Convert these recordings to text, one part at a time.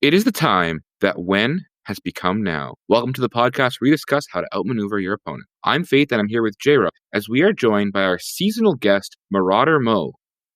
It is the time that when has become now. Welcome to the podcast where we discuss how to outmaneuver your opponent. I'm Faith and I'm here with Jrod as we are joined by our seasonal guest, MaurderMo,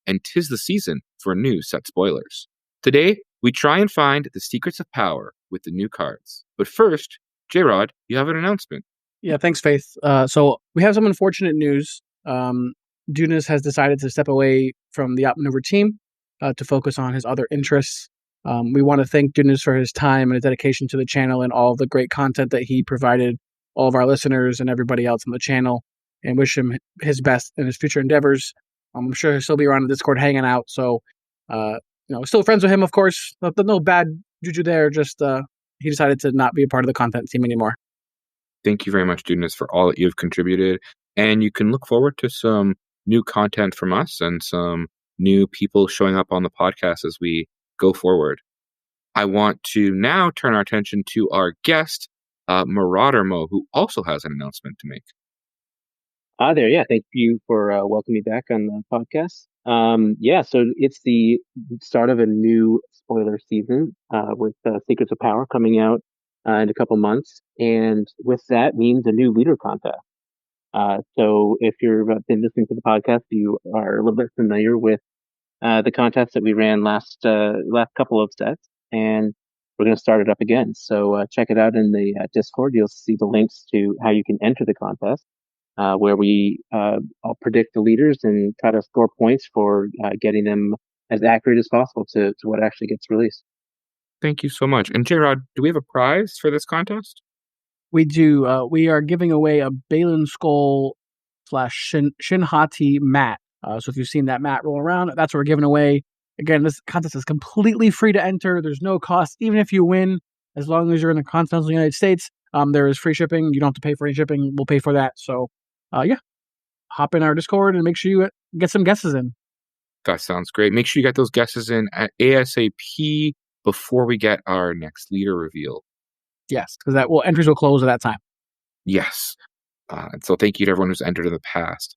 and 'tis the season for new set spoilers. Today, we try and find the secrets of power with the new cards. But first, Jrod, you have an announcement. Yeah, thanks, Faith. So we have some unfortunate news. Dunas has decided to step away from the Outmaneuver team to focus on his other interests. We want to thank Dunas for his time and his dedication to the channel and all the great content that he provided all of our listeners and everybody else on the channel, and wish him his best in his future endeavors. I'm sure he'll still be around the Discord hanging out. So, still friends with him, of course. No bad juju there. Just he decided to not be a part of the content team anymore. Thank you very much, Dunas, for all that you've contributed. And you can look forward to some new content from us and some new people showing up on the podcast as we go forward. I want to now turn our attention to our guest, MaurderMo, who also has an announcement to make. Hi there. Yeah, thank you for welcoming me back on the podcast. So it's the start of a new spoiler season with Secrets of Power coming out in a couple months. And with that means a new leader contest. So if you've been listening to the podcast, you are a little bit familiar with the contest that we ran last couple of sets, and we're going to start it up again. So check it out in the Discord. You'll see the links to how you can enter the contest, where I'll predict the leaders and try to score points for getting them as accurate as possible to what actually gets released. Thank you so much. And Jrod, do we have a prize for this contest? We do. We are giving away a Balin Skull / Shinhati mat. So if you've seen that mat roll around, that's what we're giving away. Again, this contest is completely free to enter. There's no cost. Even if you win, as long as you're in the continental United States, there is free shipping. You don't have to pay for any shipping. We'll pay for that. So, hop in our Discord and make sure you get some guesses in. That sounds great. Make sure you get those guesses in at ASAP before we get our next leader reveal. Yes, because entries will close at that time. Yes. And so thank you to everyone who's entered in the past.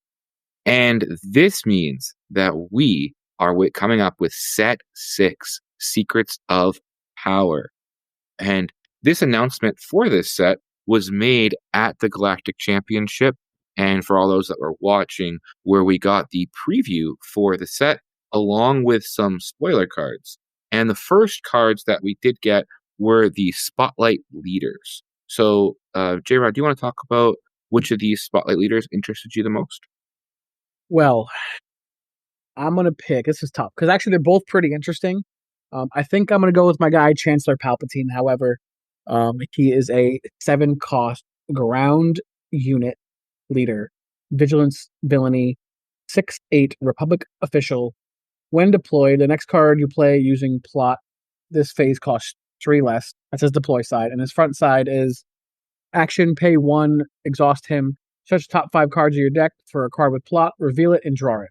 And this means that we are coming up with Set 6, Secrets of Power. And this announcement for this set was made at the Galactic Championship. And for all those that were watching, where we got the preview for the set, along with some spoiler cards. And the first cards that we did get were the Spotlight Leaders. So, Jrod, do you want to talk about which of these Spotlight Leaders interested you the most? Well, I'm going to pick, this is tough, because actually they're both pretty interesting. I think I'm going to go with my guy, Chancellor Palpatine. However, he is a 7-cost ground unit leader, vigilance, villainy, 6/8 Republic official. When deployed, the next card you play using plot this phase costs 3 less. That's his deploy side. And his front side is action, pay 1, exhaust him, search the top 5 cards of your deck for a card with plot, reveal it, and draw it.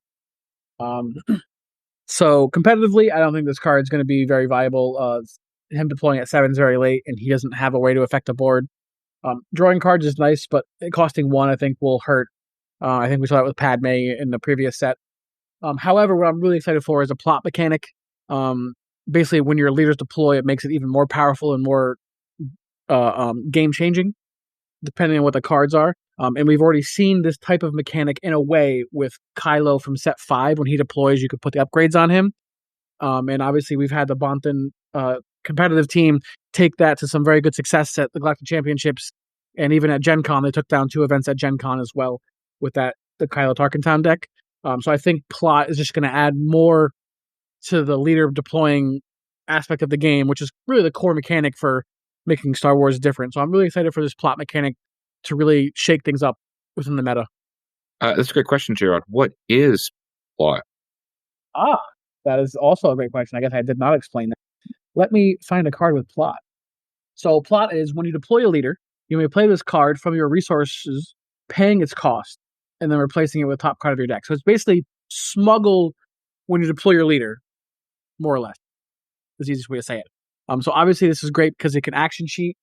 So competitively, I don't think this card is going to be very viable. Him deploying at 7 is very late, and he doesn't have a way to affect the board. Drawing cards is nice, but costing 1, I think, will hurt. I think we saw that with Padme in the previous set. However, what I'm really excited for is a plot mechanic. Basically, when your leaders deploy, it makes it even more powerful and more game-changing, depending on what the cards are. And we've already seen this type of mechanic in a way with Kylo from set 5. When he deploys, you could put the upgrades on him. And obviously, we've had the Bonton competitive team take that to some very good success at the Galactic Championships. And even at Gen Con, they took down 2 events at Gen Con as well with the Kylo Tarkentown deck. So I think plot is just going to add more to the leader deploying aspect of the game, which is really the core mechanic for making Star Wars different. So I'm really excited for this plot mechanic to really shake things up within the meta. That's a great question, Jrod. What is plot? That is also a great question. I guess I did not explain that. Let me find a card with plot. So plot is when you deploy a leader, you may play this card from your resources, paying its cost, and then replacing it with the top card of your deck. So it's basically smuggle when you deploy your leader, more or less. That's the easiest way to say it. So obviously this is great because it can action sheet.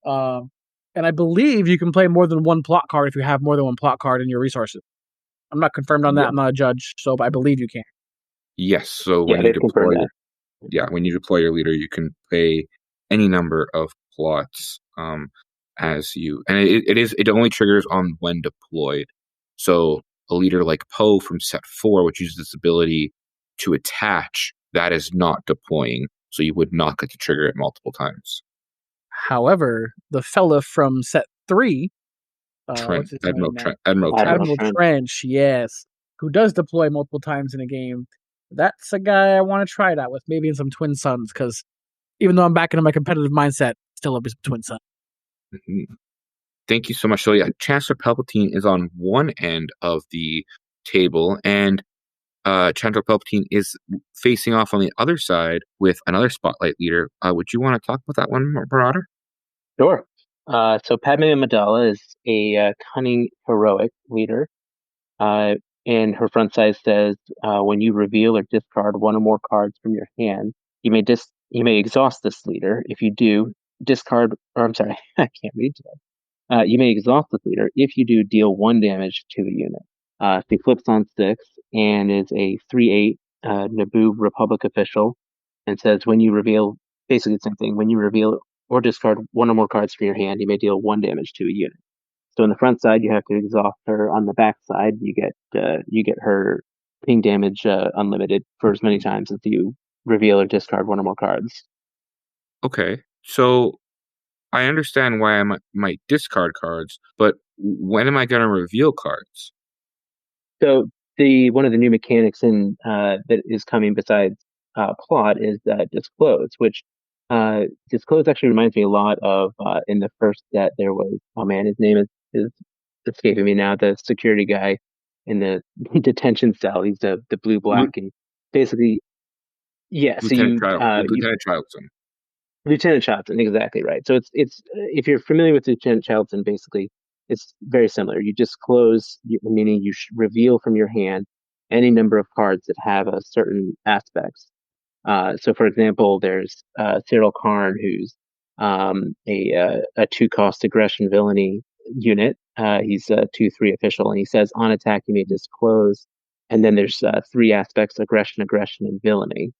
And I believe you can play more than one plot card if you have more than one plot card in your resources. I'm not confirmed on that. Yeah. I'm not a judge, but I believe you can. Yes. So when you deploy, yeah, when you deploy your leader, you can play any number of plots and it only triggers on when deployed. So a leader like Poe from set 4, which uses this ability to attach, that is not deploying, so you would not get to trigger it multiple times. However, the fella from set 3, what's his name now? Admiral Trench. Admiral Trench, yes, who does deploy multiple times in a game. That's a guy I want to try it out with, maybe in some Twin Suns, because even though I'm back into my competitive mindset, still love me some Twin Suns. Mm-hmm. Thank you so much. So yeah, Chancellor Palpatine is on one end of the table, and Chancellor Palpatine is facing off on the other side with another spotlight leader. Would you want to talk about that one, Marauder? Sure. So Padme Amidala is a cunning, heroic leader. And her front side says, when you reveal or discard one or more cards from your hand, you may exhaust this leader. If you do, discard. Or I'm sorry, I can't read today. You may exhaust this leader. If you do, deal 1 damage to the unit. She flips on 6 and is a 3/8 Naboo Republic official, and says when you reveal, basically the same thing. When you reveal or discard one or more cards from your hand, you may deal 1 damage to a unit. So on the front side, you have to exhaust her. On the back side, you get her ping damage unlimited for as many times as you reveal or discard one or more cards. Okay, so I understand why I might discard cards, but when am I going to reveal cards? So one of the new mechanics in that is coming besides plot is disclose, which disclose actually reminds me a lot of in the first set there was, oh man, his name is escaping me now, the security guy in the detention cell. He's the blue black, and basically, yeah. So Lieutenant Chilton. Lieutenant Charlton, exactly right. So it's if you're familiar with Lieutenant Charlton, basically it's very similar. You disclose, meaning you reveal from your hand any number of cards that have a certain aspects. So, for example, there's Cyril Karn, who's a 2-cost aggression villainy unit. He's a 2/3 official, and he says on attack you may disclose. And then there's 3 aspects: aggression, and villainy.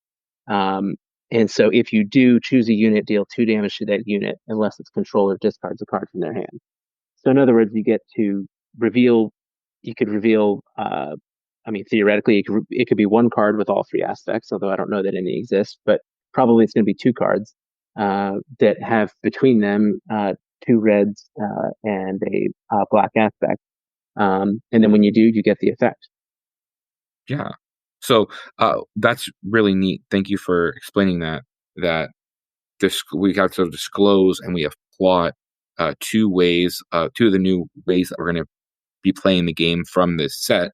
Um, and so if you do choose a unit, deal 2 damage to that unit unless its controller discards a card from their hand. So in other words, you get to reveal. You could reveal. I mean, theoretically, it could be 1 card with all 3 aspects, although I don't know that any exist. But probably it's going to be 2 cards that have between them 2 reds and a black aspect. And then when you do, you get the effect. Yeah. So that's really neat. Thank you for explaining that. That we got to disclose and we have plot 2 ways, 2 of the new ways that we're going to be playing the game from this set.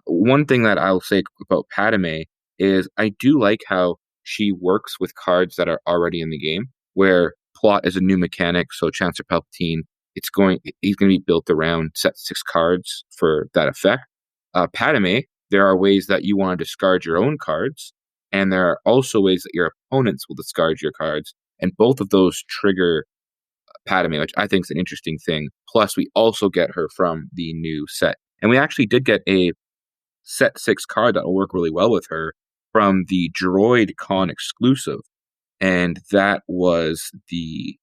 One thing that I'll say about Padme is I do like how she works with cards that are already in the game, where plot is a new mechanic. So Chancellor Palpatine, he's going to be built around set 6 cards for that effect. Padme, there are ways that you want to discard your own cards, and there are also ways that your opponents will discard your cards, and both of those trigger Padme, which I think is an interesting thing. Plus, we also get her from the new set, and we actually did get a set 6 card that will work really well with her from the Droid Con exclusive, and that was the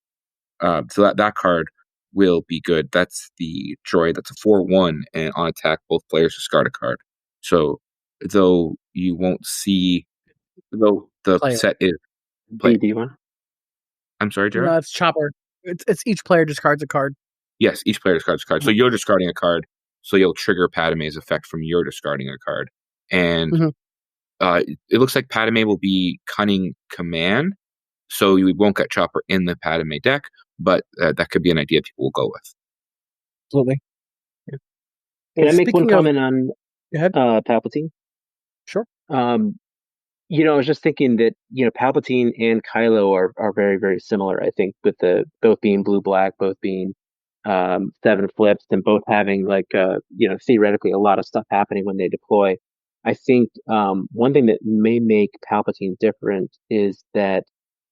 so that card will be good. That's the droid. That's a 4/1, and on attack, both players discard a card. So though you won't see, though the Player. set is play. Do you want? I'm sorry, Jared. No, it's Chopper. It's each player discards a card. Yes, each player discards a card. So you're discarding a card, so you'll trigger Padme's effect from your discarding a card. And it looks like Padme will be Cunning Command, so you won't get Chopper in the Padme deck, but that could be an idea people will go with. Absolutely. Can I make one comment on Palpatine? Sure. I was just thinking that, Palpatine and Kylo are very, very similar, I think, with both being blue-black, both being 7 flips, and both having theoretically a lot of stuff happening when they deploy. I think one thing that may make Palpatine different is that,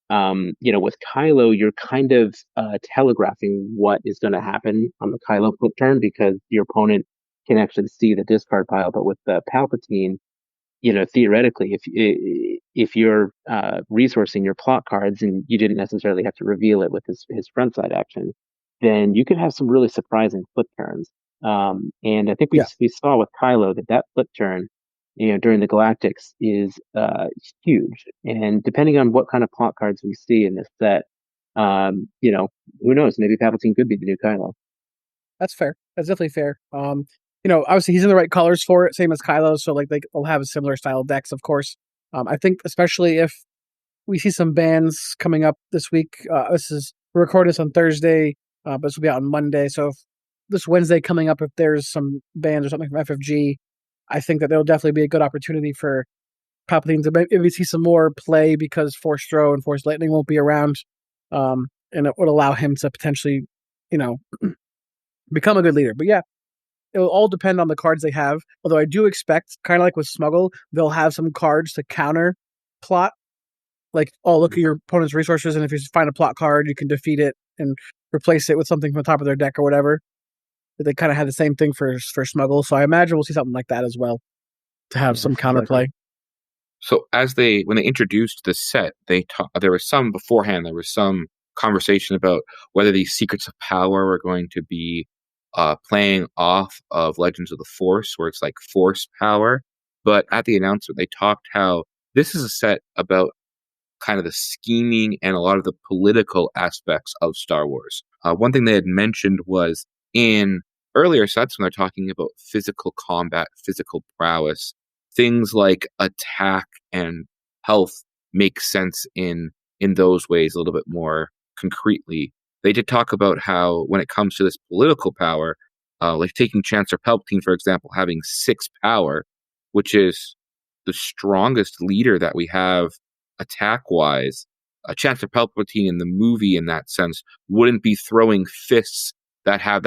with Kylo, you're kind of telegraphing what is going to happen on the Kylo flip turn because your opponent can actually see the discard pile. But with Palpatine, theoretically, if you're resourcing your plot cards and you didn't necessarily have to reveal it with his front side action, then you could have some really surprising flip turns. And I think Yeah, we saw with Kylo that flip turn, during the Galactics is huge. And depending on what kind of plot cards we see in this set, who knows? Maybe Palpatine could be the new Kylo. that's fair. That's definitely fair. Obviously he's in the right colors for it, same as Kylo, so like they'll have a similar style decks, of course. I think especially if we see some bans coming up this week. We're recording this on Thursday, but this will be out on Monday. So if this Wednesday coming up, if there's some bans or something from FFG, I think that there'll definitely be a good opportunity for Palpatine to maybe see some more play because Force Throw and Force Lightning won't be around, and it would allow him to potentially, you know, become a good leader. But yeah, it will all depend on the cards they have. Although I do expect, kind of like with Smuggle, they'll have some cards to counter plot. Like, oh, look at your opponent's resources, and if you find a plot card, you can defeat it and replace it with something from the top of their deck or whatever. They kind of had the same thing for Smuggle, so I imagine we'll see something like that as well to have some counterplay. So when they introduced the set, there was some beforehand. There was some conversation about whether these secrets of power were going to be playing off of Legends of the Force, where it's like force power. But at the announcement, they talked how this is a set about kind of the scheming and a lot of the political aspects of Star Wars. One thing they had mentioned was in earlier sets when they're talking about physical combat, physical prowess, things like attack and health make sense in those ways a little bit more concretely. They did talk about how when it comes to this political power, like taking Chancellor Palpatine, for example, having 6 power, which is the strongest leader that we have attack-wise. Chancellor Palpatine in the movie, in that sense, wouldn't be throwing fists that have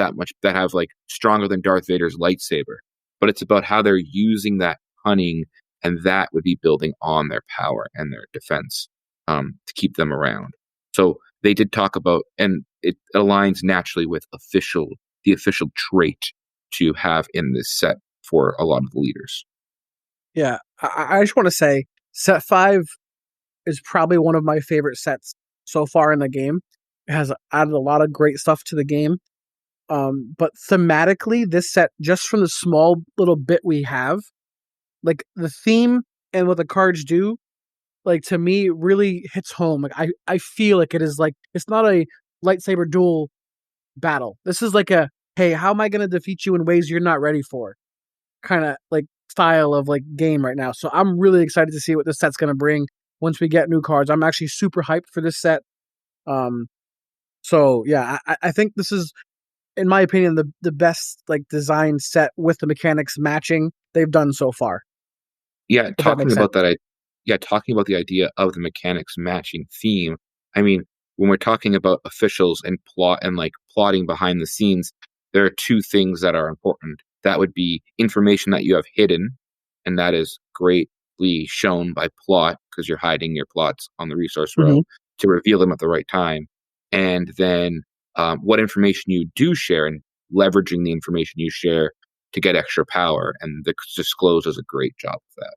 like stronger than Darth Vader's lightsaber. But it's about how they're using that cunning, and that would be building on their power and their defense to keep them around. So they did talk about, and it aligns naturally with the official trait to have in this set for a lot of the leaders. Yeah, I just want to say, set 5 is probably one of my favorite sets so far in the game. It has added a lot of great stuff to the game. But thematically, this set, just from the small little bit we have, like the theme and what the cards do, like to me, really hits home. Like I feel like it is like, it's not a lightsaber duel battle. This is like hey, how am I going to defeat you in ways you're not ready for? Kind of like style of like game right now. So I'm really excited to see what this set's going to bring once we get new cards. I'm actually super hyped for this set. So yeah, I think this is, in my opinion, the best like design set with the mechanics matching they've done so far. Yeah, If that makes sense. talking about the idea of the mechanics matching theme. I mean, when we're talking about officials and plot and like plotting behind the scenes, there are 2 things that are important. That would be information that you have hidden, and that is greatly shown by plot because you're hiding your plots on the resource row to reveal them at the right time. And then what information you do share and leveraging the information you share to get extra power. And the Disclose does a great job of that.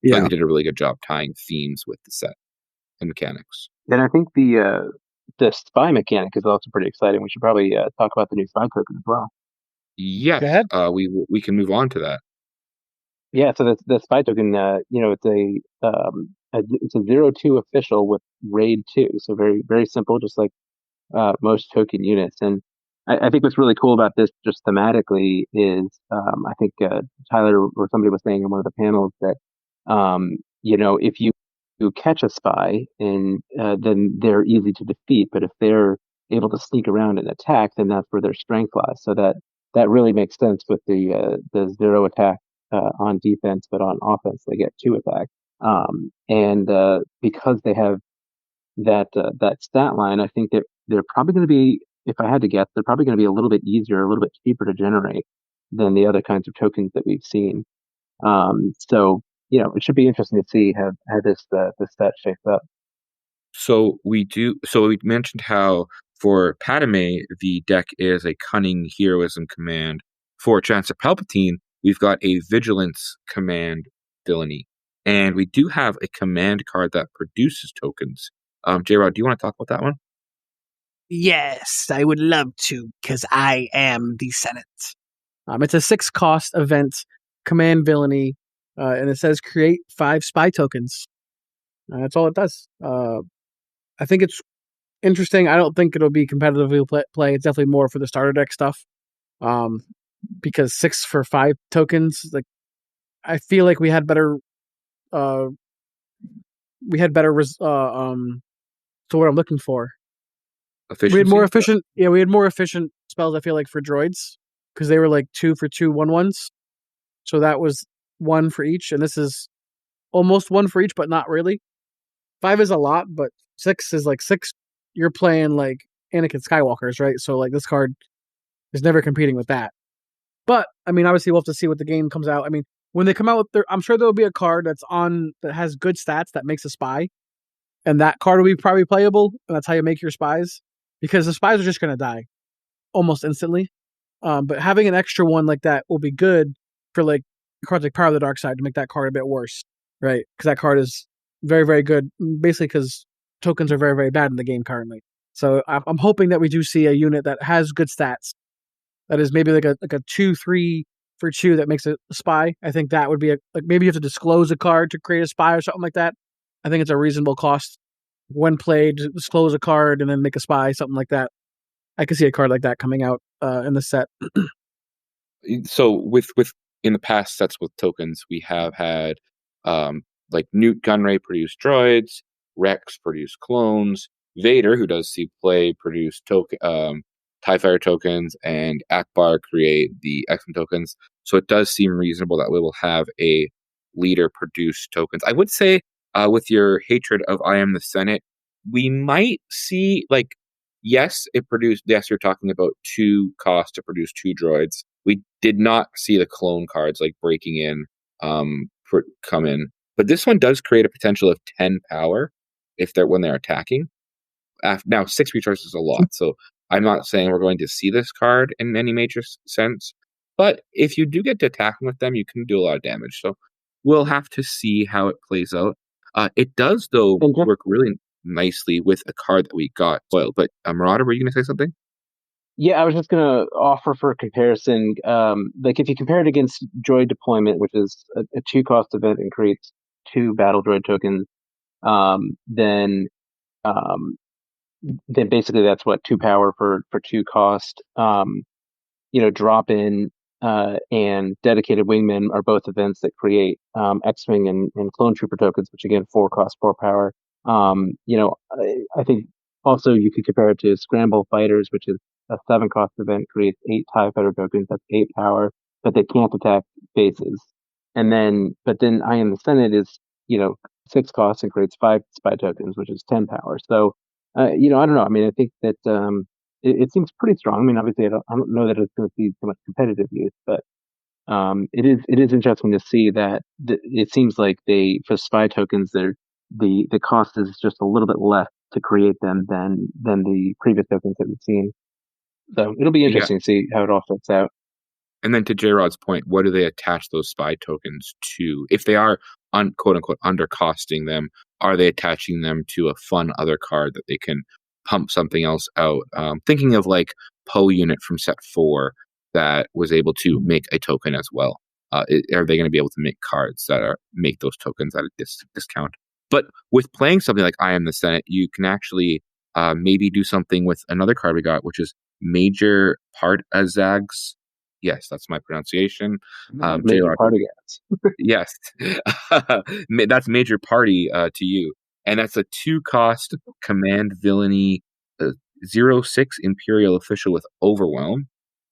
Yeah. I think they did a really good job tying themes with the set and mechanics. And I think the spy mechanic is also pretty exciting. We should probably talk about the new spy token as well. Yes, Go ahead. We can move on to that. Yeah, so the spy token, it's a 0-2 official with raid 2, so very very simple, just like most token units. And I think what's really cool about this, just thematically, is I think Tyler or somebody was saying in one of the panels that if you catch a spy, and then they're easy to defeat, but if they're able to sneak around and attack, then that's where their strength lies. So that really makes sense with the 0 attack on defense, but on offense they get 2 attack. And because they have that stat line, I think that they're probably going to be, if I had to guess, they're probably going to be a little bit easier, a little bit cheaper to generate than the other kinds of tokens that we've seen. So it should be interesting to see how this set shapes up. So we mentioned how for Padme the deck is a cunning heroism command. For Chancellor Palpatine, we've got a vigilance command villainy. And we do have a command card that produces tokens. Jrod, do you want to talk about that one? Yes, I would love to, because I am the Senate. It's a 6-cost event, command villainy, and it says create 5 spy tokens. That's all it does. I think it's interesting. I don't think it'll be competitively play. It's definitely more for the starter deck stuff. Because 6 for 5 tokens, like I feel like we had better. So what I'm looking for. Efficiency? We had more efficient. Yeah, we had more efficient spells. I feel like for droids because they were like 2 for 2 1/1s. So that was 1 for each, and this is almost 1 for each, but not really. 5 is a lot, but 6 is like 6. You're playing like Anakin Skywalker's, right? So like this card is never competing with that. But I mean, obviously, we'll have to see what the game comes out. I mean, when they come out with I'm sure there'll be a card that has good stats that makes a spy, and that card will be probably playable, and that's how you make your spies, because the spies are just going to die almost instantly. But having an extra one like that will be good for like cards like Power of the Dark Side to make that card a bit worse, right? Because that card is very, very good, basically because tokens are very, very bad in the game currently. So I'm hoping that we do see a unit that has good stats. That is maybe like a 2/3 for 2 that makes a spy. I think that would be like maybe you have to disclose a card to create a spy or something like that. I think it's a reasonable cost when played. Disclose a card and then make a spy, something like that. I could see a card like that coming out in the set. So with in the past sets with tokens, we have had like Newt Gunray produce droids, Rex produce clones, Vader, who does see play, produce TIE Fighter tokens, and Akbar create the X-Men tokens. So it does seem reasonable that we will have a leader produce tokens. I would say with your hatred of I Am the Senate, we might see like yes, it produced. Yes, you're talking about 2 costs to produce 2 droids. We did not see the clone cards like breaking in come in, but this one does create a potential of 10 power if they're when they're attacking. Now 6 resources is a lot, so I'm not saying we're going to see this card in any major sense. But if you do get to attacking with them, you can do a lot of damage. So we'll have to see how it plays out. It does though work really nicely with a card that we got spoiled. But Marauder, were you going to say something? Yeah, I was just gonna offer for comparison, like if you compare it against Droid Deployment, which is a 2-cost event and creates 2 battle droid tokens, um, then um, then basically that's what 2 power for 2 cost. Drop in and dedicated wingmen are both events that create X-wing and clone trooper tokens, which again 4 cost 4 power. I think also you could compare it to Scramble Fighters, which is a 7-cost event, creates 8 TIE Fighter tokens. That's 8 power, but they can't attack bases. But then I Am the Senate is 6 costs and creates 5 spy tokens, which is 10 power. So I don't know. I mean, I think that it seems pretty strong. I mean, obviously, I don't know that it's going to see so much competitive use, but it is interesting to see that it seems like for spy tokens, the cost is just a little bit less to create them than the previous tokens that we've seen. So it'll be Yeah. interesting to see how it all fits out. And then to J-Rod's point, what do they attach those spy tokens to? If they are quote unquote undercosting them, are they attaching them to a fun other card that they can pump something else out? Thinking of like Poe unit from set 4 that was able to make a token as well. Are they going to be able to make cards that make those tokens at a discount? But with playing something like I Am the Senate, you can actually maybe do something with another card we got, which is Major Part Azag's. Yes, that's my pronunciation. Major party guys. Yes, that's Major Party to you, and that's a 2-cost command villainy 0/6 Imperial official with Overwhelm,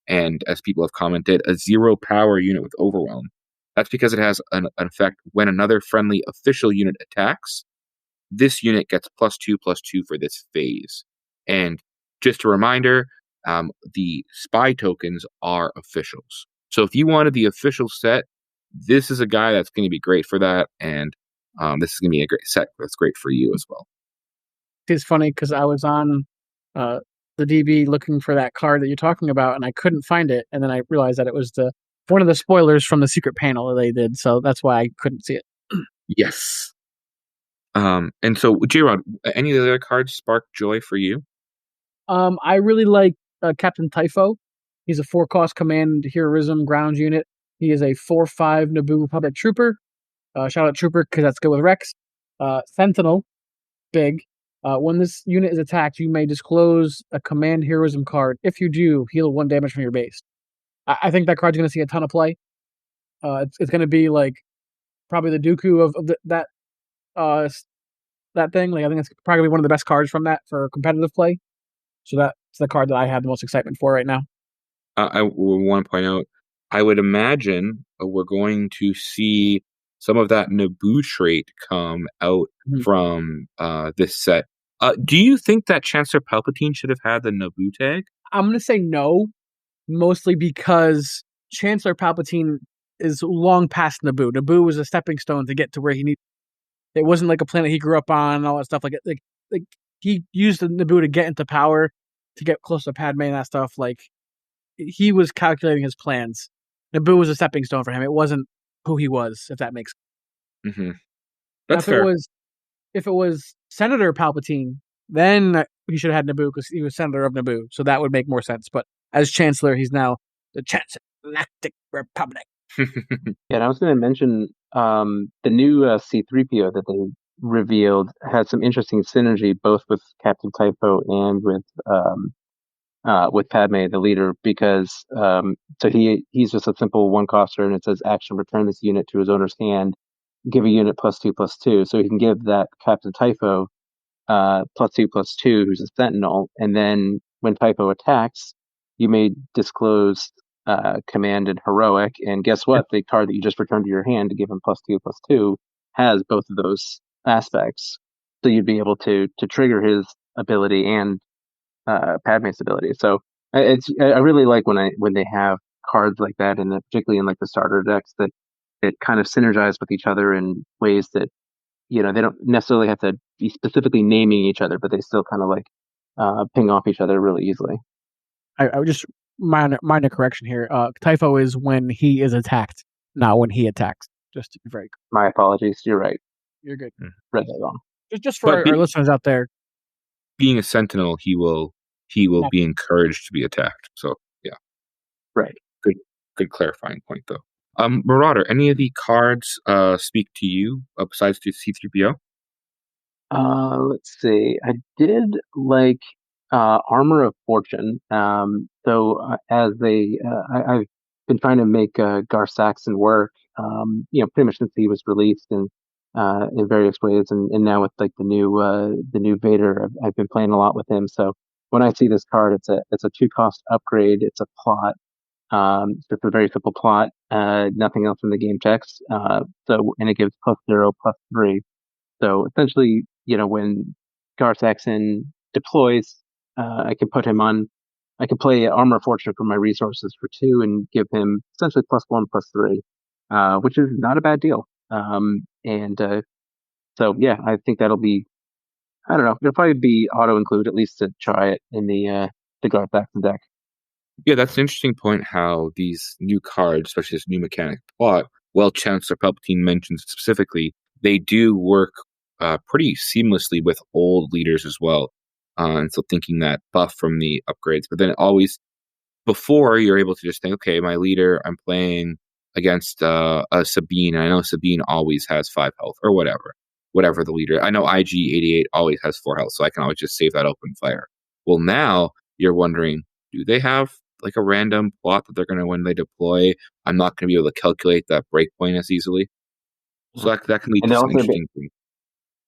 and as people have commented, a 0 power unit with Overwhelm. That's because it has an effect when another friendly official unit attacks. This unit gets +2/+2 for this phase. And just a reminder, the spy tokens are officials. So if you wanted the official set, this is a guy that's going to be great for that. And this is going to be a great set that's great for you as well. It's funny because I was on the DB looking for that card that you're talking about, and I couldn't find it. And then I realized that it was one of the spoilers from the secret panel that they did. So that's why I couldn't see it. Yes. And so, Jrod, any of the other cards spark joy for you? I really like Captain Typho. He's a 4-cost command heroism ground unit. He is a 4/5 Naboo Republic Trooper. Shout out Trooper because that's good with Rex. Sentinel, big. When this unit is attacked, you may disclose a command heroism card. If you do, heal 1 damage from your base. I think that card's going to see a ton of play. It's going to be like probably the Dooku of that thing. Like I think it's probably one of the best cards from that for competitive play. So that's the card that I have the most excitement for right now. I want to point out, I would imagine we're going to see some of that Naboo trait come out from this set. Do you think that Chancellor Palpatine should have had the Naboo tag? I'm going to say no, mostly because Chancellor Palpatine is long past Naboo. Naboo was a stepping stone to get to where he needed. It wasn't like a planet he grew up on and all that stuff. Like he used the Naboo to get into power, to get close to Padme and that stuff. Like he was calculating his plans. Naboo was a stepping stone for him. It wasn't who he was, if that makes sense. Mm-hmm. That's fair. If it was Senator Palpatine, then he should have had Naboo because he was Senator of Naboo. So that would make more sense. But as Chancellor, he's now the Chancellor of the Galactic Republic. Yeah, and I was going to mention the new C-3PO that they revealed had some interesting synergy both with Captain Typho and with Padme, the leader, because so he's just a simple 1-coster, and it says action: return this unit to his owner's hand, give a unit +2/+2, so he can give that Captain Typho +2/+2, who's a Sentinel, and then when Typho attacks, you may disclose command and heroic, and guess what? The card that you just returned to your hand to give him +2/+2 has both of those aspects, so you'd be able to trigger his ability and Padme's ability. So I really like when they have cards like that, and particularly in like the starter decks that kind of synergize with each other in ways that they don't necessarily have to be specifically naming each other, but they still kind of like ping off each other really easily. I would just minor correction here. Typho is when he is attacked, not when he attacks. Just to be very clear. My apologies. You're right. You're good. Read that wrong. Just for our listeners out there. Being a Sentinel, he will be encouraged to be attacked. So yeah. Right. Good clarifying point though. Marauder, any of the cards speak to you besides the C-3PO? Let's see. I did like Armor of Fortune. I've been trying to make Gar Saxon work. Pretty much since he was released in various ways, and now with like the new Vader, I've been playing a lot with him. So when I see this card, it's a 2-cost upgrade. It's a plot. It's a very simple plot. Nothing else in the game text. And it gives +0/+3. So essentially, when Gar Saxon deploys, I can put him on. I can play Armor of Fortune for my resources for 2 and give him essentially +1/+3, which is not a bad deal. So yeah, I think that'll be. I don't know. It'll probably be auto include at least to try it in the Gar Saxon deck. Yeah, that's an interesting point. How these new cards, especially this new mechanic plot, well, Chancellor Palpatine mentions specifically, they do work pretty seamlessly with old leaders as well. And so thinking that buff from the upgrades, but then always before you're able to just think, okay, my leader, I'm playing against a Sabine, and I know Sabine always has 5 health or whatever the leader. I know IG-88 always has 4 health, so I can always just save that open fire. Well, now you're wondering, do they have like a random plot that they're going to, when they deploy, I'm not going to be able to calculate that breakpoint as easily. So that can lead to some interesting things.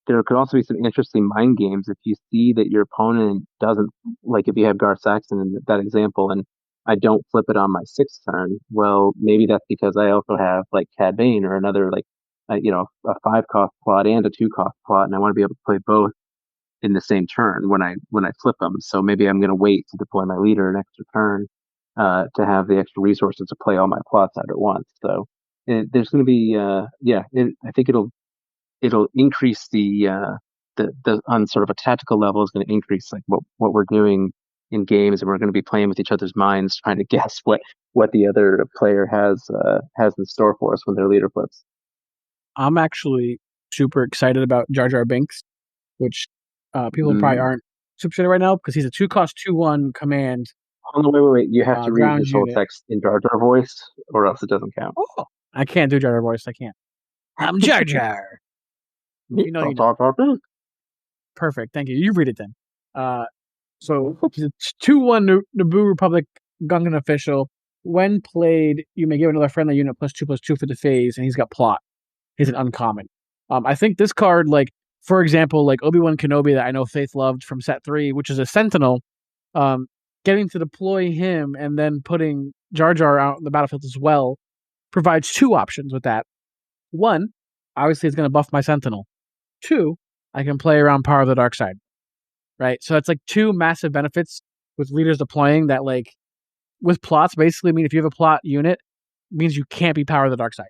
There could also be some interesting mind games if you see that your opponent doesn't, like if you have Gar Saxon in that example, and I don't flip it on my 6th turn. Well, maybe that's because I also have like Cad Bane or another like a 5-cost plot and a 2-cost plot, and I want to be able to play both in the same turn when I flip them. So maybe I'm going to wait to deploy my leader an extra turn to have the extra resources to play all my plots out at once. So there's going to be I think it'll increase the on sort of a tactical level is going to increase like what we're doing in games, and we're going to be playing with each other's minds, trying to guess what the other player has in store for us when their leader flips. I'm actually super excited about Jar Jar Binks, which people probably aren't super excited right now because he's a 2-cost 2/1 command. Oh, no, wait. You have to read Ground his whole unit. text in Jar Jar voice, or else it doesn't count. Oh, I can't do Jar Jar voice. I can't. I'm Jar Jar. You know. Perfect. Thank you. You read it then. So he's a 2/1 Naboo Republic Gungan official. When played, you may give another friendly unit +2/+2 for the phase, and he's got plot. He's an uncommon. I think this card, like, for example, like Obi-Wan Kenobi that I know Faith loved from set 3, which is a Sentinel, getting to deploy him and then putting Jar Jar out in the battlefield as well provides 2 options with that. 1, obviously it's going to buff my Sentinel. 2, I can play around Power of the Dark Side. Right? So it's like 2 massive benefits with leaders deploying that, like, with plots basically mean if you have a plot unit, means you can't be Power of the Dark Side.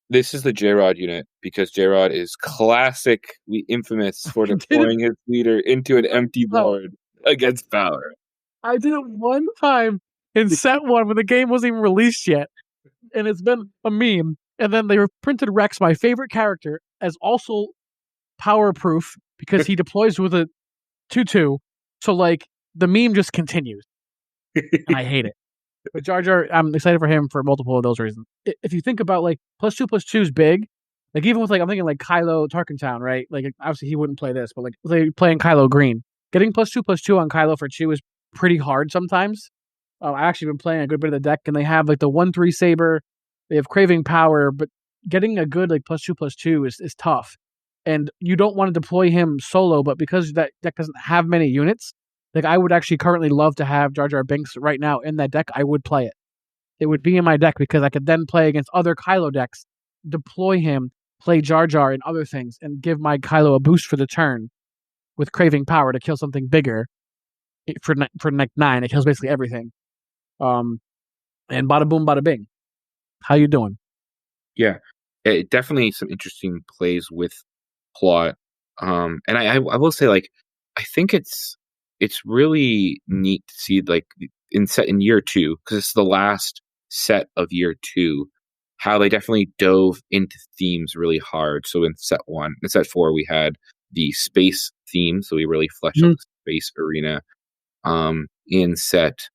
This is the Jrod unit because Jrod is classically infamous for deploying his leader into an empty board against power. I did it one time in set 1 when the game wasn't even released yet, and it's been a meme. And then they printed Rex, my favorite character, as also power proof because he deploys with a 2/2. So, like, the meme just continues. And I hate it. But Jar Jar, I'm excited for him for multiple of those reasons. If you think about, like, +2/+2 is big. Like, even with, like, I'm thinking, like, Kylo Tarkintown, right? Like, obviously he wouldn't play this, but, like, playing Kylo Green. Getting +2/+2 on Kylo for 2 is pretty hard sometimes. I actually been playing a good bit of the deck, and they have, like, the 1/3 saber. They have craving power, but getting a good, like, +2/+2 is tough. And you don't want to deploy him solo, but because that deck doesn't have many units, like, I would actually currently love to have Jar Jar Binks right now in that deck. I would play it. It would be in my deck because I could then play against other Kylo decks, deploy him, play Jar Jar and other things, and give my Kylo a boost for the turn with craving power to kill something bigger for neck 9. It kills basically everything. And bada boom, bada bing. How you doing? Yeah, definitely some interesting plays with plot. And I will say, like, I think it's really neat to see, like, in year 2, because it's the last set of year 2, how they definitely dove into themes really hard. So in set 4, we had the space theme, so we really fleshed out the space arena. In set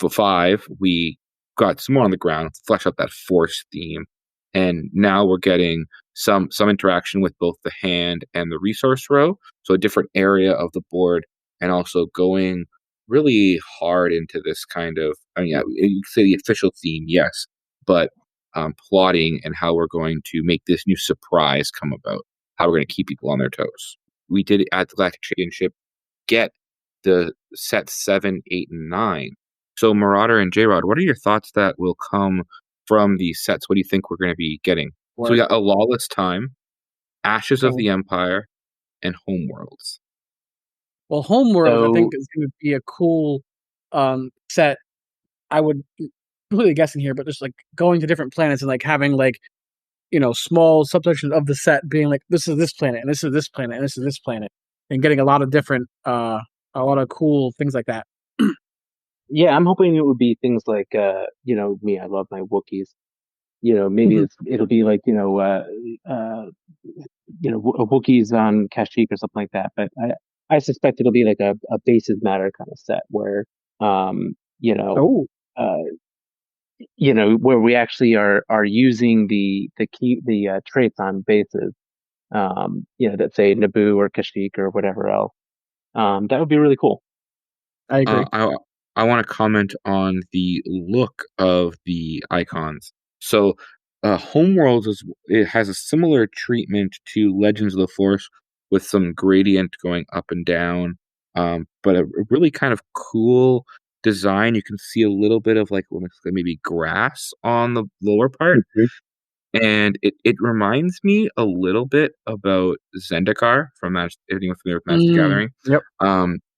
5, we got some more on the ground, flesh out that force theme, and now we're getting some interaction with both the hand and the resource row, so a different area of the board, and also going really hard into this kind of, I mean, yeah, you could say the official theme, yes, but plotting and how we're going to make this new surprise come about, how we're going to keep people on their toes. We did at the Galactic Championship get the set 7, 8, and 9. So Marauder and Jrod, what are your thoughts that will come from these sets? What do you think we're going to be getting? So we got A Lawless Time, Ashes of the Empire, and Homeworlds. Well, Homeworlds, I think, is going to be a cool set. I would completely guessing here, but just, like, going to different planets and, like, having, like, you know, small subsections of the set being like, this is this planet, and this is this planet, and this is this planet, and getting a lot of different, a lot of cool things like that. Yeah, I'm hoping it would be things like, you know, me, I love my Wookiees. You know, maybe it'll be like, Wookiees on Kashyyyk or something like that. But I suspect it'll be like a bases matter kind of set where, where we actually are using the traits on bases, that say Naboo or Kashyyyk or whatever else. That would be really cool. I agree. I want to comment on the look of the icons. So, Homeworlds it has a similar treatment to Legends of the Force with some gradient going up and down, but a really kind of cool design. You can see a little bit of, like, maybe grass on the lower part. And it reminds me a little bit about Zendikar from anyone familiar with Magic the Gathering. Yep.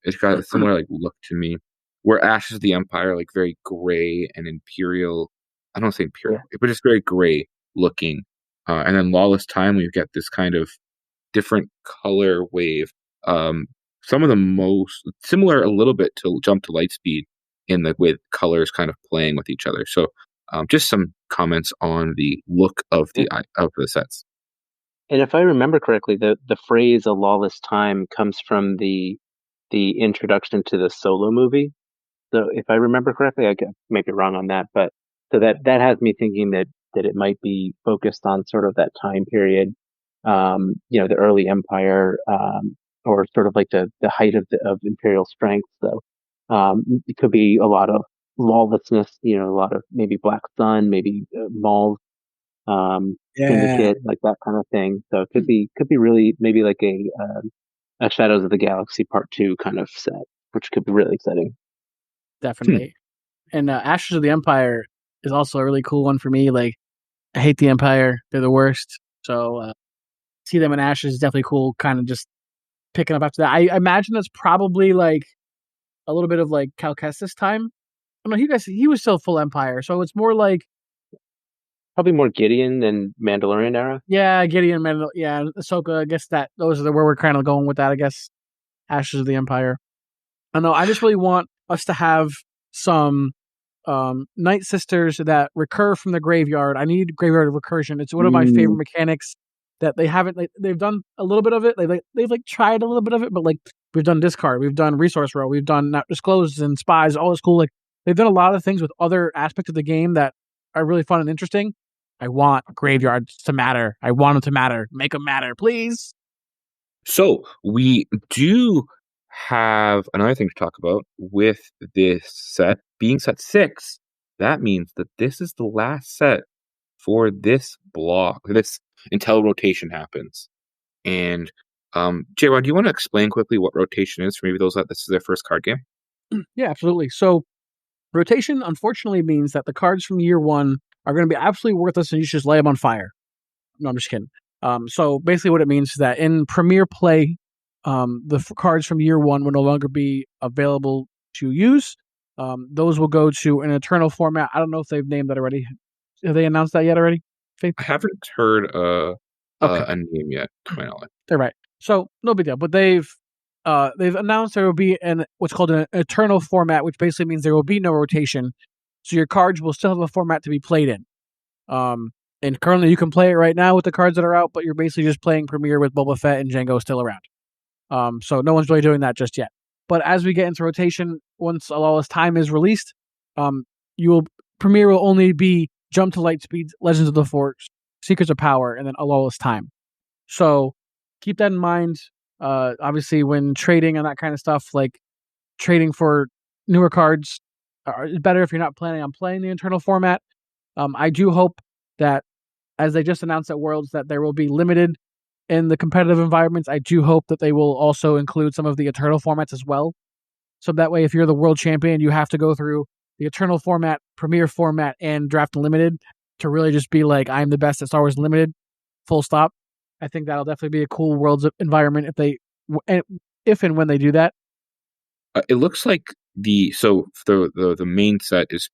It's got a similar, like, look to me, where Ashes of the Empire, like, very gray and imperial. I don't say imperial, but just very gray looking. And then Lawless Time, we get this kind of different color wave. Some of the most similar a little bit to Jump to Lightspeed in the with colors kind of playing with each other. So just some comments on the look of the sets. And if I remember correctly, the phrase "a lawless time" comes from the introduction to the Solo movie. So if I remember correctly, may be wrong on that, but so that has me thinking that it might be focused on sort of that time period, the early empire, or sort of like the height of imperial strength. So it could be a lot of lawlessness, a lot of maybe Black Sun, maybe malls, Yeah, syndicate, like that kind of thing. So it could be really maybe like a Shadows of the Galaxy Part Two kind of set, which could be really exciting. Hmm. definitely. And Ashes of the Empire is also a really cool one for me. Like, I hate the Empire; they're the worst. So see them in Ashes is definitely cool. Kind of just picking up after that. I imagine that's probably like a little bit of like Cal Kestis time. Oh, no, he was still full Empire, so it's more like Probably more Gideon and Mandalorian era. yeah, Gideon, Mandal- yeah, Ahsoka. I guess that those are where we're kind of going with that. I guess Ashes of the Empire. I don't know. I just really want us to have some Night Sisters that recur from the graveyard. I need graveyard recursion. It's one of my favorite Mm, mechanics that they haven't like they've done a little bit of it. They've like tried a little bit of it, but like we've done discard, we've done resource row, we've done not disclosed and spies, all this cool. Like they've done a lot of things with other aspects of the game that are really fun and interesting. I want graveyards to matter. I want them to matter. Make them matter, please. So we do have another thing to talk about with this set being set 6. That means that this is the last set for this block, this until rotation happens. And J-Rod, do you want to explain quickly what rotation is for maybe those that this is their first card game? Yeah, absolutely. So rotation, unfortunately, means that the cards from year one are going to be absolutely worthless, and you should just lay them on fire. No, I'm just kidding. So basically, what it means is that in Premier Play, cards from year one will no longer be available to use. Those will go to an eternal format. I don't know if they've named that already. Have they announced that yet already? Faith? I haven't heard Okay, a name yet, to my knowledge. they're right. So no big deal. But they've announced there will be an what's called an eternal format, which basically means there will be no rotation. So your cards will still have a format to be played in. Um, and currently you can play it right now with the cards that are out, but you're basically just playing Premier with Boba Fett and Django still around. So no one's really doing that just yet. But as we get into rotation, once a lawless time is released, um, you will Premier will only be Jump to Lightspeed, Legends of the Force, Secrets of Power, and then a lawless time. So keep that in mind. Obviously, when trading and that kind of stuff, like trading for newer cards, is better if you're not planning on playing the internal format. I do hope that, as they just announced at Worlds, that there will be limited in the competitive environments. I do hope that they will also include some of the Eternal formats as well. So that way, if you're the world champion, you have to go through the Eternal format, Premier format, and Draft Unlimited to really just be like, I'm the best at Star Wars Limited, full stop. I think that'll definitely be a cool Worlds environment if and when they do that. It looks like the main set is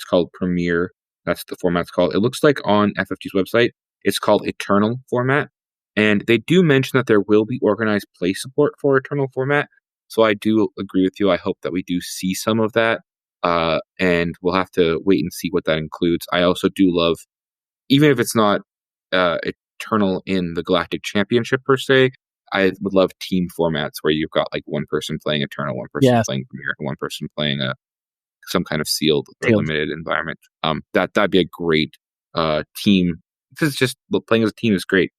called Premiere. That's the format it's called. It looks like on FFG's website, it's called Eternal format, and they do mention that there will be organized play support for Eternal format. So I do agree with you. I hope that we do see some of that, and we'll have to wait and see what that includes. I also do love, even if it's not Eternal in the Galactic Championship per se, I would love team formats where you've got like one person playing Eternal, one person Yes, playing Premier, and one person playing some kind of sealed or Tails. limited environment. That'd be a great team. Because just playing as a team is great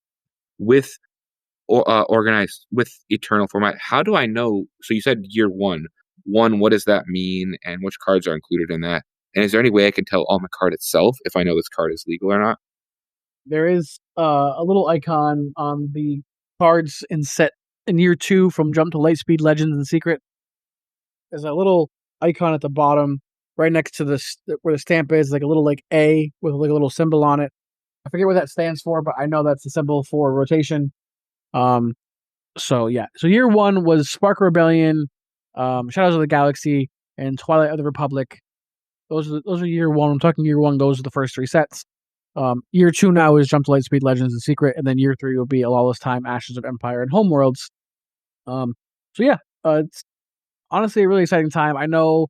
with organized with Eternal format. How do I know? So you said year one. One, what does that mean, and which cards are included in that? And is there any way I can tell on the card itself if I know this card is legal or not? There is a little icon on the cards in year two from Jump to Lightspeed, Legends, and Secret. There's a little icon at the bottom, right next to where the stamp is, like a little like A with like a little symbol on it. I forget what that stands for, but I know that's the symbol for rotation. Um, so yeah, so year one was Spark Rebellion, Shadows of the Galaxy, and Twilight of the Republic. Those are year one. I'm talking year one. Those are the first three sets. Year two now is Jump to Lightspeed, Legends, and Secret, and then year three will be A Lawless Time, Ashes of Empire, and Homeworlds. So yeah, it's honestly a really exciting time. I know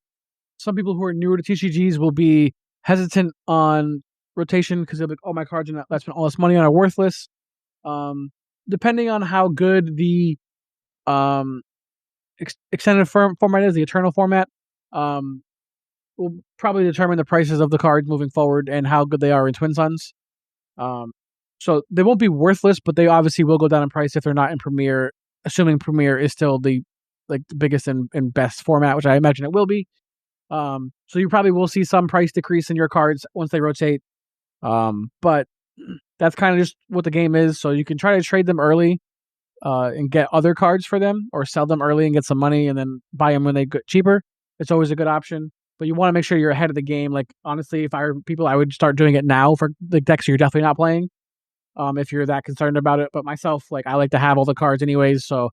some people who are newer to TCGs will be hesitant on rotation because they'll be like, "Oh, my cards are not, I spent all this money on are worthless." Depending on how good the um, extended format is, the Eternal format, will probably determine the prices of the cards moving forward and how good they are in Twin Suns. So they won't be worthless, but they obviously will go down in price if they're not in Premier, assuming Premier is still the biggest and best format, which I imagine it will be. So you probably will see some price decrease in your cards once they rotate. But that's kind of just what the game is. So you can try to trade them early, and get other cards for them, or sell them early and get some money, and then buy them when they get cheaper. It's always a good option. But you want to make sure you're ahead of the game. Like, honestly, if I were people, I would start doing it now for the decks you're definitely not playing. If you're that concerned about it. But myself, like, I like to have all the cards anyways, so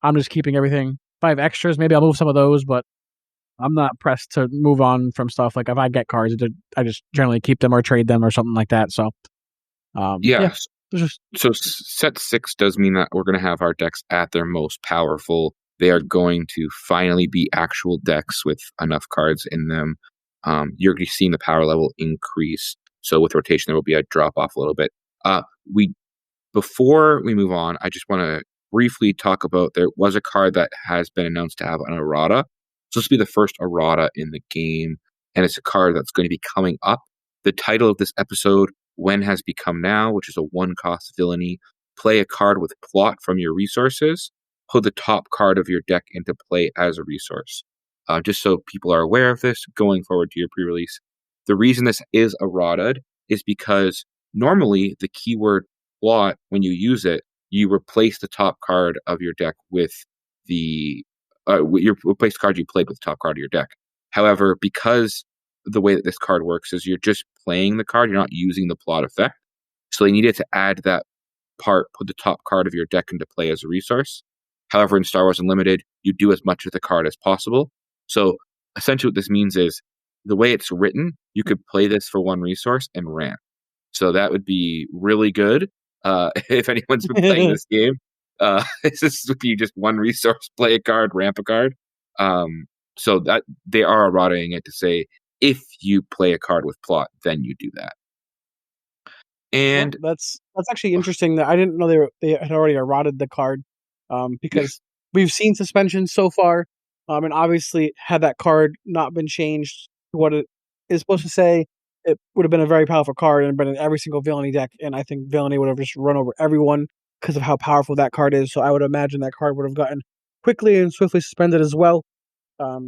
I'm just keeping everything. If I have extras, maybe I'll move some of those, but I'm not pressed to move on from stuff. Like, if I get cards, I just generally keep them or trade them or something like that. So, Yeah. just So set 6 does mean that we're going to have our decks at their most powerful. They are going to finally be actual decks with enough cards in them. You're seeing the power level increase. So with rotation, there will be a drop off a little bit. Before we move on, I just want to briefly talk about, there was a card that has been announced to have an errata. So this will be the first errata in the game, and it's a card that's going to be coming up. The title of this episode, When Has Become Now, which is a 1-cost villainy. Play a card with plot from your resources. Put the top card of your deck into play as a resource. Just so people are aware of this going forward to your pre-release. The reason this is errataed is because normally the keyword plot, when you use it, you replace the top card of your deck with you replace the card you played with the top card of your deck. However, because the way that this card works is you're just playing the card, you're not using the plot effect. So they needed to add that part, put the top card of your deck into play as a resource. However, in Star Wars Unlimited, you do as much with the card as possible. So essentially what this means is the way it's written, you could play this for one resource and ramp. So that would be really good. If anyone's been playing this game, this would be just one resource, play a card, ramp a card. So that they are errataing it to say, if you play a card with plot, then you do that. And that's actually interesting. That I didn't know they had already errated the card, because we've seen suspensions so far, and obviously had that card not been changed to what it is supposed to say, it would have been a very powerful card and been in every single villainy deck. And I think villainy would have just run over everyone because of how powerful that card is. So I would imagine that card would have gotten quickly and swiftly suspended as well. But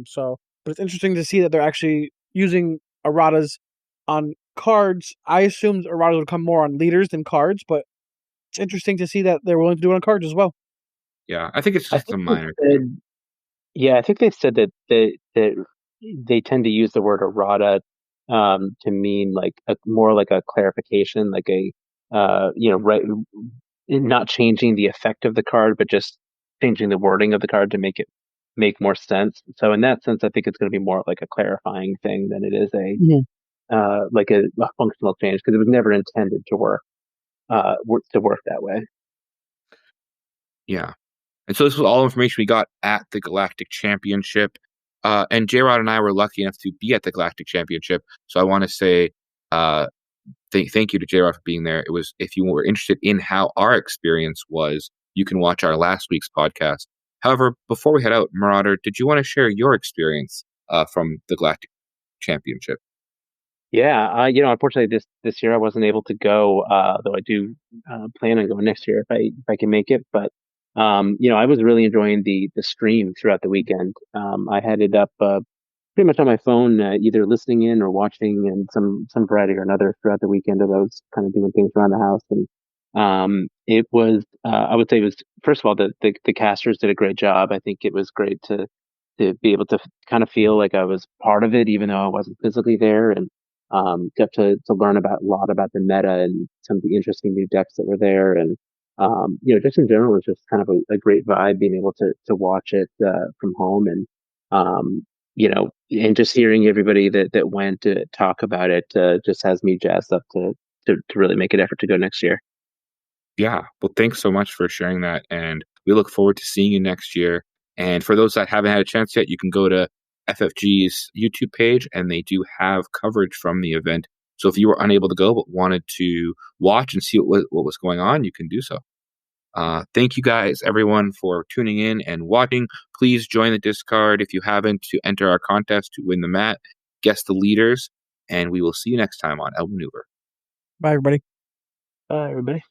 it's interesting to see that they're actually using erratas on cards. I assumed erratas would come more on leaders than cards, but it's interesting to see that they're willing to do it on cards as well. Yeah, I think it's just a minor. I think they've said that they tend to use the word errata to mean like more like a clarification, like a right, not changing the effect of the card, but just changing the wording of the card to make it make more sense. So in that sense, I think it's going to be more like a clarifying thing than it is like a functional change, because it was never intended to work that way. Yeah. And so this was all information we got at the Galactic Championship. And Jrod and I were lucky enough to be at the Galactic Championship. So I want to say thank you to Jrod for being there. It was, if you were interested in how our experience was, you can watch our last week's podcast. However, before we head out, Marauder, did you want to share your experience from the Galactic Championship? Yeah, unfortunately this year I wasn't able to go, though I do plan on going next year if I can make it. But I was really enjoying the stream throughout the weekend. I had it up pretty much on my phone, either listening in or watching, and some variety or another throughout the weekend. As I was kind of doing things around the house, and it was I would say it was, first of all, the casters did a great job. I think it was great to be able to kind of feel like I was part of it, even though I wasn't physically there, and got to learn a lot about the meta and some of the interesting new decks that were there. And just in general, it was just kind of a great vibe being able to watch it from home. And and just hearing everybody that went to talk about it just has me jazzed up to really make an effort to go next year. Yeah, well, thanks so much for sharing that, and we look forward to seeing you next year. And for those that haven't had a chance yet, you can go to FFG's YouTube page, and they do have coverage from the event. So if you were unable to go but wanted to watch and see what was going on, you can do so. Thank you guys, everyone, for tuning in and watching. Please join the Discord if you haven't to enter our contest to win the mat, guess the leaders, and we will see you next time on El Maneuver. Bye, everybody. Bye, everybody.